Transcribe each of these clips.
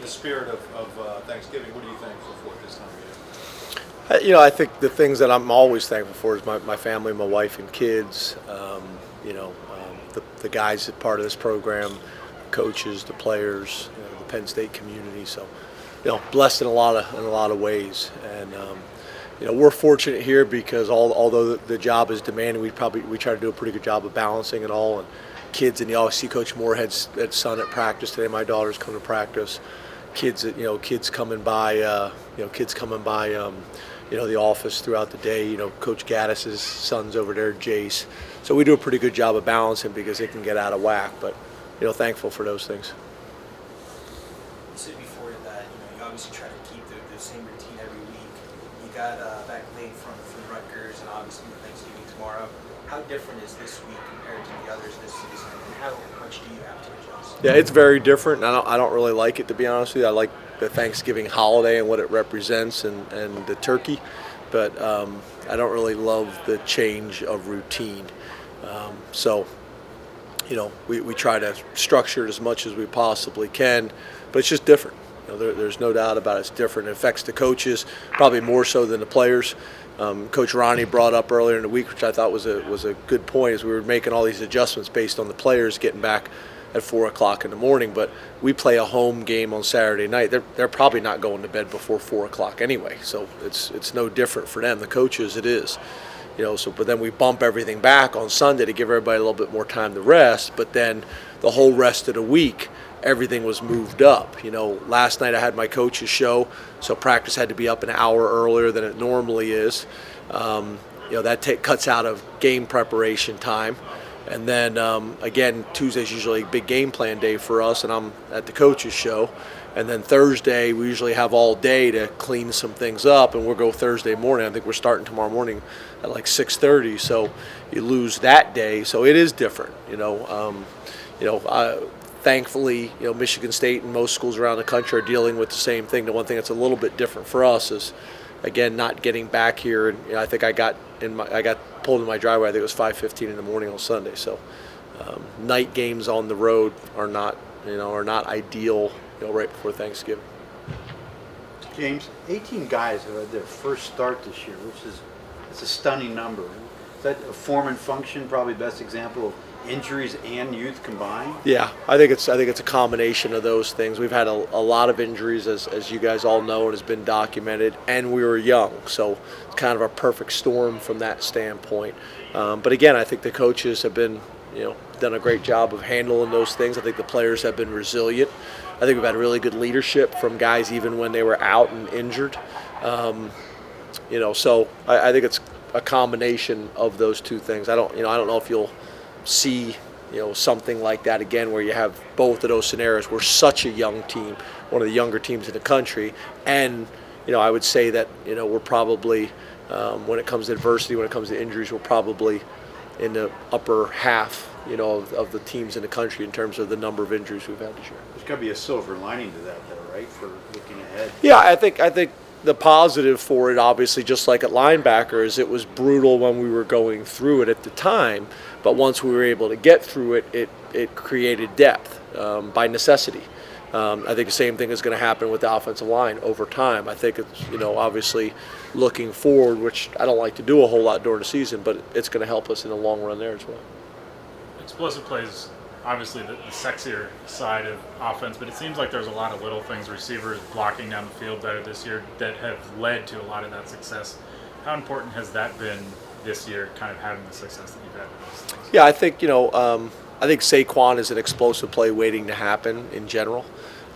spirit of Thanksgiving, what are you thankful for this time of year? I think the things that I'm always thankful for is my family, my wife and kids. The guys that part of this program, coaches, the players, the Penn State community. So, blessed in a lot of ways. And we're fortunate here because although the job is demanding, we try to do a pretty good job of balancing it all. And kids, and you always see Coach Moorhead's son at practice today. My daughter's come to practice. Kids coming by. The office throughout the day. Coach Gaddis's son's over there, Jace. So we do a pretty good job of balancing because it can get out of whack. But thankful for those things. You said before that you obviously try to keep the same routine every week. You got back late from Rutgers and obviously Thanksgiving tomorrow. How different is this week compared to the others this season, and how much do you have to adjust? Yeah, it's very different. I don't really like it, to be honest with you. I like the Thanksgiving holiday and what it represents and the turkey, but I don't really love the change of routine. We try to structure it as much as we possibly can, but it's just different. There's no doubt about it. It's different. It affects the coaches probably more so than the players. Coach Ronnie brought up earlier in the week, which I thought was a good point, is we were making all these adjustments based on the players getting back at 4 o'clock in the morning, but we play a home game on Saturday night. They're probably not going to bed before 4 o'clock anyway, so it's no different for them. The coaches, it is. But then we bump everything back on Sunday to give everybody a little bit more time to rest, but then the whole rest of the week, everything was moved up. Last night I had my coach's show, so practice had to be up an hour earlier than it normally is. That cuts out of game preparation time. And then, again, Tuesday's usually a big game plan day for us, and I'm at the coach's show. And then Thursday, we usually have all day to clean some things up, and we'll go Thursday morning. I think we're starting tomorrow morning at like 6:30, so you lose that day. So it is different, Thankfully, Michigan State and most schools around the country are dealing with the same thing. The one thing that's a little bit different for us is, again, not getting back here. And I think I got pulled in my driveway. I think it was 5:15 in the morning on Sunday. So night games on the road are not ideal. Right before Thanksgiving. James, 18 guys have had their first start this year, it's a stunning number. Is that a form and function? Probably best example of injuries and youth combined? Yeah, I think it's a combination of those things. We've had a lot of injuries, as you guys all know, and has been documented, and we were young, so it's kind of a perfect storm from that standpoint. But again, I think the coaches have been, done a great job of handling those things. I think the players have been resilient. I think we've had really good leadership from guys even when they were out and injured. So I think it's a combination of those two things. I don't know if you'll see something like that again where you have both of those scenarios. We're such a young team, one of the younger teams in the country, and I would say that we're probably when it comes to adversity, when it comes to injuries, we're probably in the upper half of the teams in the country in terms of the number of injuries we've had this year. There's got to be a silver lining to that, though, right, for looking ahead? Yeah, I think the positive for it, obviously, just like at linebacker, is it was brutal when we were going through it at the time, but once we were able to get through it, it created depth by necessity. I think the same thing is going to happen with the offensive line over time. I think it's, obviously looking forward, which I don't like to do a whole lot during the season, but it's going to help us in the long run there as well. Explosive plays, obviously the sexier side of offense, but it seems like there's a lot of little things, receivers blocking down the field better this year, that have led to a lot of that success. How important has that been this year, kind of having the success that you've had with those things? Yeah, I think, I think Saquon is an explosive play waiting to happen in general.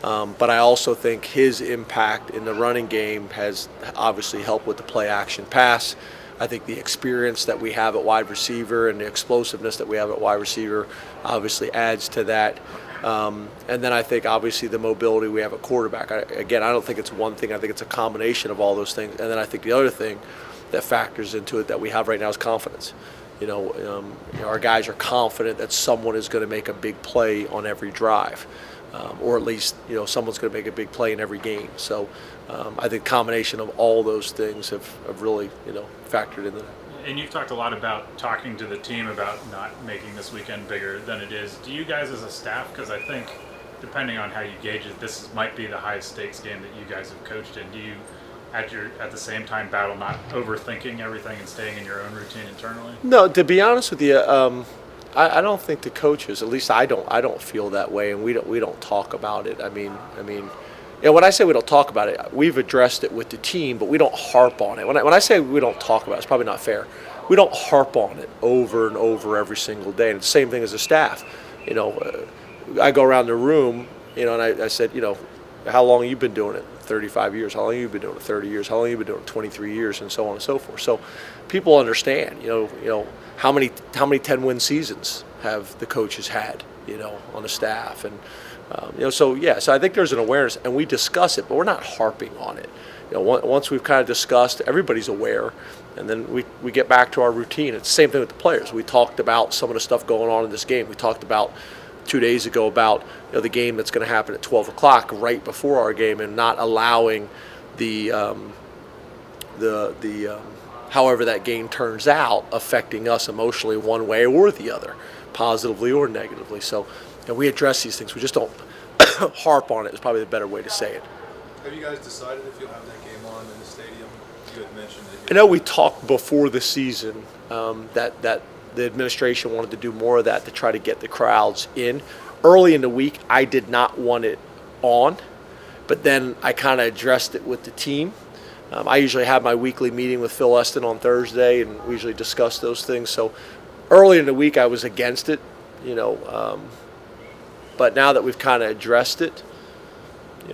But I also think his impact in the running game has obviously helped with the play action pass. I think the experience that we have at wide receiver and the explosiveness that we have at wide receiver obviously adds to that. And then I think obviously the mobility we have at quarterback. I don't think it's one thing. I think it's a combination of all those things. And then I think the other thing that factors into it that we have right now is confidence. Our guys are confident that someone is going to make a big play on every drive. Or at least, someone's going to make a big play in every game. So I think combination of all those things have really, factored into that. And you've talked a lot about talking to the team about not making this weekend bigger than it is. Do you guys as a staff, because I think depending on how you gauge it, might be the highest stakes game that you guys have coached in. Do you, at the same time, battle not overthinking everything and staying in your own routine internally? No, to be honest with you, I don't think the coaches, at least I don't feel that way, and we don't talk about it. I mean, when I say we don't talk about it, we've addressed it with the team, but we don't harp on it. When I say we don't talk about it, it's probably not fair. We don't harp on it over and over every single day, and it's the same thing as a staff. I go around the room, and I said, how long have you been doing it? 35 years. How long have you been doing it? 30 years. How long have you been doing it? 23 years, and so on and so forth. So people understand, how many 10-win seasons have the coaches had, on the staff, and so I think there's an awareness, and we discuss it, but we're not harping on it. Once we've kind of discussed, everybody's aware, and then we get back to our routine. It's the same thing with the players. We talked about some of the stuff going on in this game. We talked about 2 days ago about the game that's going to happen at 12 o'clock right before our game, and not allowing the however that game turns out affecting us emotionally one way or the other, positively or negatively. So we address these things. We just don't harp on it is probably the better way to say it. Have you guys decided if you'll have that game on in the stadium? You had mentioned that. I know we talked before the season that the administration wanted to do more of that to try to get the crowds in. Early in the week, I did not want it on, but then I kind of addressed it with the team. I usually have my weekly meeting with Phil Eston on Thursday, and we usually discuss those things. So early in the week, I was against it, but now that we've kind of addressed it,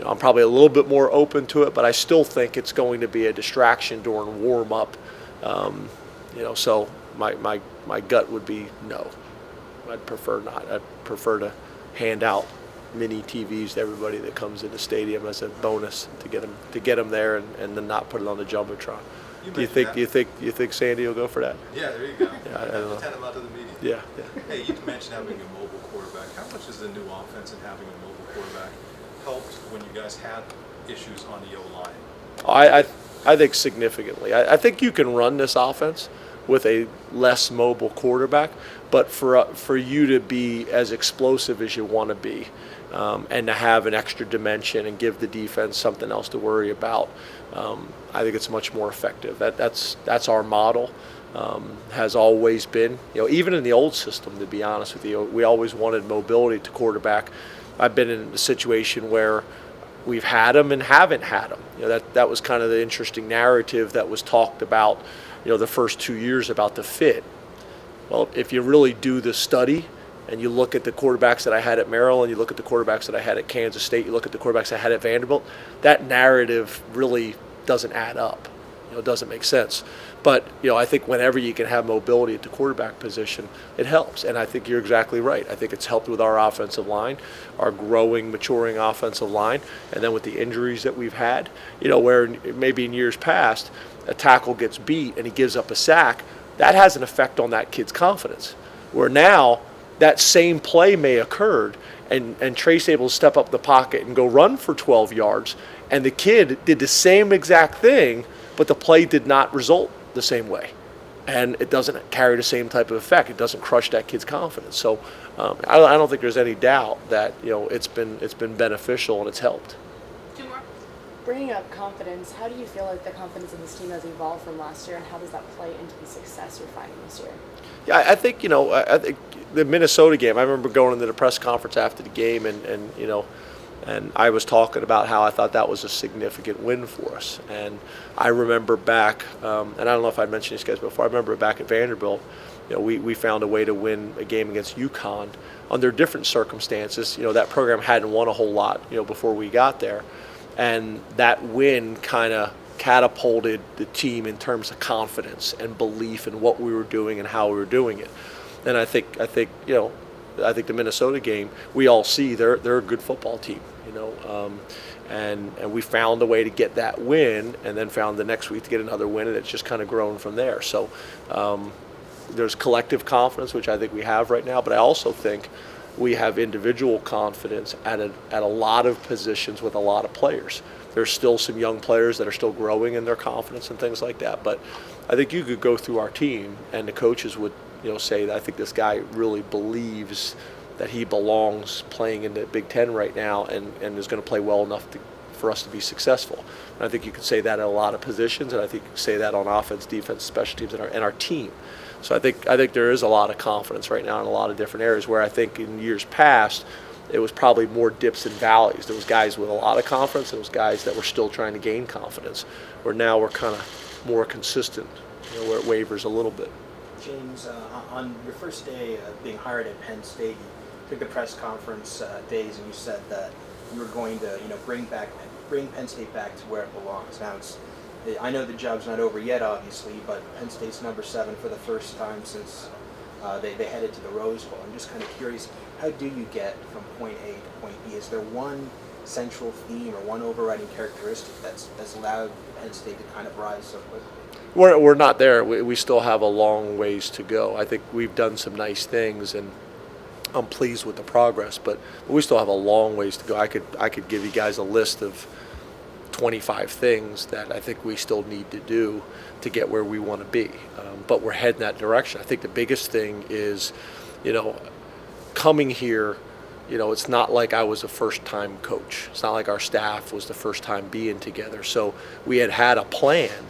I'm probably a little bit more open to it, but I still think it's going to be a distraction during warm-up. So my gut would be no. I'd prefer not. I'd prefer to hand out mini TVs to everybody that comes in the stadium as a bonus to get them there, and then not put it on the jumbotron. Do you think Sandy will go for that? Yeah, there you go. Yeah, I don't know. Attend them out to the meeting. Yeah. Hey, you mentioned having a mobile quarterback. How much is the new offense and having a mobile quarterback helped when you guys had issues on the O-line? I think significantly. I think you can run this offense with a less mobile quarterback, but for you to be as explosive as you want to be, and to have an extra dimension and give the defense something else to worry about, I think it's much more effective. That's our model. Has always been. Even in the old system, to be honest with you, we always wanted mobility to quarterback. I've been in a situation where we've had them and haven't had them. That was kind of the interesting narrative that was talked about, the first 2 years about the fit. Well, if you really do the study and you look at the quarterbacks that I had at Maryland, you look at the quarterbacks that I had at Kansas State, you look at the quarterbacks I had at Vanderbilt, that narrative really doesn't add up. It doesn't make sense. But, I think whenever you can have mobility at the quarterback position, it helps. And I think you're exactly right. I think it's helped with our offensive line, our growing, maturing offensive line. And then with the injuries that we've had, where maybe in years past, a tackle gets beat and he gives up a sack, that has an effect on that kid's confidence. Where now, that same play may occurred, and Trace able to step up the pocket and go run for 12 yards, and the kid did the same exact thing, but the play did not result the same way, and it doesn't carry the same type of effect. It doesn't crush that kid's confidence. So I don't think there's any doubt that it's been beneficial and it's helped. Two more. Bringing up confidence, how do you feel like the confidence of this team has evolved from last year, and how does that play into the success you're finding this year? Yeah, I think I think the Minnesota game. I remember going into the press conference after the game, and I was talking about how I thought that was a significant win for us. And I remember back, and I don't know if I'd mentioned these guys before, I remember back at Vanderbilt, we found a way to win a game against UConn under different circumstances. That program hadn't won a whole lot, before we got there. And that win kind of catapulted the team in terms of confidence and belief in what we were doing and how we were doing it. And I think the Minnesota game, we all see they're a good football team, and we found a way to get that win, and then found the next week to get another win, and it's just kind of grown from there. So there's collective confidence, which I think we have right now, but I also think we have individual confidence at a lot of positions with a lot of players. There's still some young players that are still growing in their confidence and things like that, but I think you could go through our team and the coaches would say that I think this guy really believes that he belongs playing in the Big Ten right now and is going to play well enough for us to be successful. And I think you can say that at a lot of positions, and I think you can say that on offense, defense, special teams, and our team. So I think there is a lot of confidence right now in a lot of different areas, where I think in years past it was probably more dips and valleys. There was guys with a lot of confidence, there was guys that were still trying to gain confidence, where now we're kind of more consistent, where it wavers a little bit. James, on your first day of being hired at Penn State, you took the press conference days and you said that you were going to, bring Penn State back to where it belongs. Now, I know the job's not over yet, obviously, but Penn State's number 7 for the first time since they headed to the Rose Bowl. I'm just kind of curious, how do you get from point A to point B? Is there one central theme or one overriding characteristic that's allowed Penn State to kind of rise so quickly? We're not there. We still have a long ways to go. I think we've done some nice things, and I'm pleased with the progress, but we still have a long ways to go. I could give you guys a list of 25 things that I think we still need to do to get where we want to be, but we're heading that direction. I think the biggest thing is, coming here, it's not like I was a first-time coach. It's not like our staff was the first time being together. So we had a plan,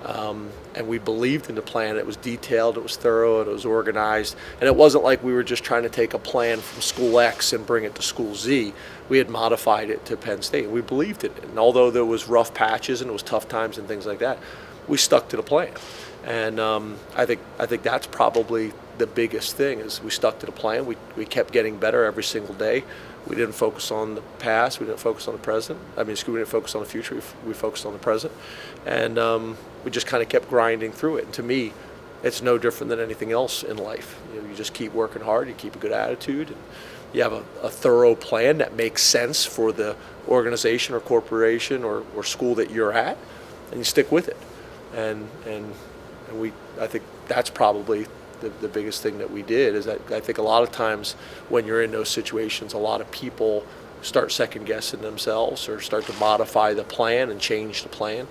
and we believed in the plan. It was detailed, it was thorough, it was organized, and it wasn't like we were just trying to take a plan from school X and bring it to school Z. We had modified it to Penn State. We believed in it, and although there was rough patches and it was tough times and things like that, we stuck to the plan. And I think that's probably the biggest thing, is we stuck to the plan. We kept getting better every single day. We didn't focus on the past. We didn't focus on the present. We didn't focus on the future. We focused on the present. And we just kind of kept grinding through it. And to me, it's no different than anything else in life. You just keep working hard. You keep a good attitude. And you have a thorough plan that makes sense for the organization or corporation or school that you're at, and you stick with it. And I think that's probably the biggest thing that we did, is that I think a lot of times when you're in those situations, a lot of people start second guessing themselves or start to modify the plan and change the plan.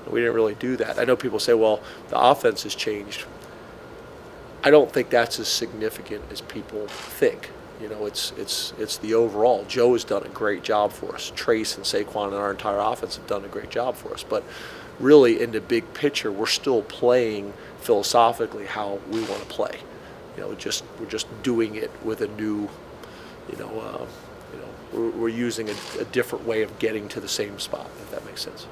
We didn't really do that. I know people say, well, the offense has changed. I don't think that's as significant as people think. It's the overall. Joe has done a great job for us. Trace and Saquon and our entire offense have done a great job for us. But really, in the big picture, we're still playing philosophically how we want to play. We're just doing it with a new, we're using a different way of getting to the same spot, if that makes sense.